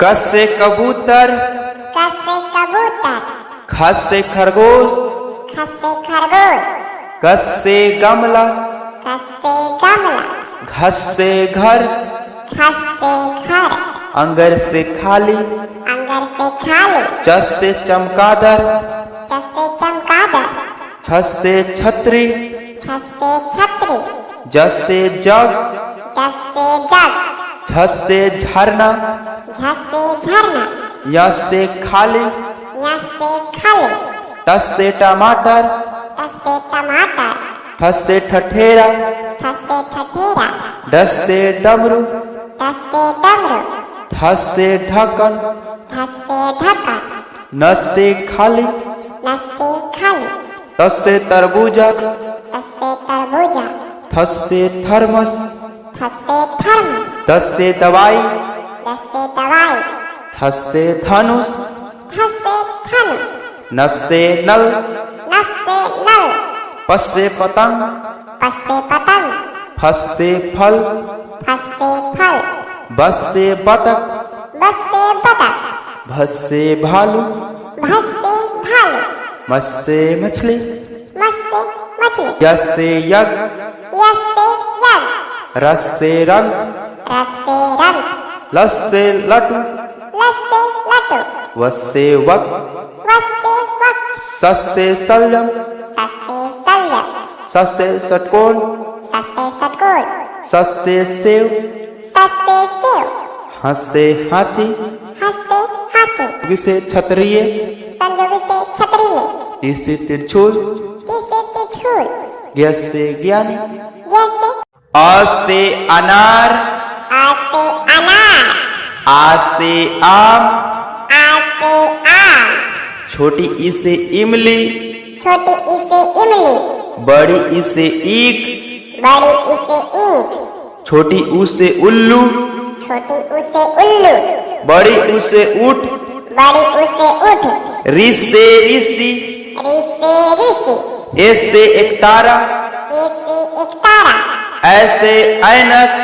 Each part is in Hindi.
क से कबूतर, क से कबूतर, ख से खरगोश, ख से खरगोश, ग से गमला, ग से गमला, घ से घर, घ से घर, अंगर से खाली, अंगर से खाली, च से चमगादड़, च से चमगादड़, छ से छतरी, छ से छतरी, ज से जग, ज से जग, झ से झरना, झ से झरना, य से खाली, य से खाली, ट से टमाटर, ट से टमाटर, ठ से ठठेरा, ठ से ठठेरा, ड से डमरू, ड से डमरू, ढ से ढक्कन, ढ से ढक्कन, न से खाली, न से खाली, त से तरबूजा, त से तरबूजा, थ से थर्मस, थ से थर्मस, द से दवाई, द से दवाई, थ से धनुष, थ से धनुष, न से नल, न से नल, प से पतंग, प से पतंग, फ से फल, फ से फल, ब से बतख, ब से बतख, भ से भालू, भ से भालू, म से मछली, म से मछली, य से यज्ञ, य से यज्ञ, र से रंग, र से रंग, ल से लटू, ल से लट्टू, व से वक, व से वक, स से सलजम, स से सलजम, स से षटकोण, स से षटकोण, स से सेव, स से सेव, ह से हाथी, ह से हाथी, ग से क्षत्रिय, संजोग से क्षत्रिय, ति से त्रिशूल, ती से त्रिशूल, ज्ञ से ज्ञानी, य से अ से अनार, आ से अनार, आ से आम, आ से आम, छोटी ई से इमली, छोटी ई से इमली, बड़ी ई से ईख, बड़ी ई से ईख, छोटी ऊ से उल्लू, छोटी ऊ से उल्लू, बड़ी ऊ से ऊँट, बड़ी ऊ से ऊँट, ऋ से ऋषि, ऋ से ऋषि, ए से एकतारा, ए से एक तारा, ऐ से ऐनक,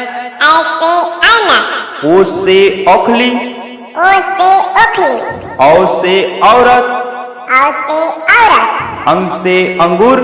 ऐ से ऐनक, ओ से औखली, ओ से ओखली, औ से औरत, औ से औरत, अंग से अंगूर,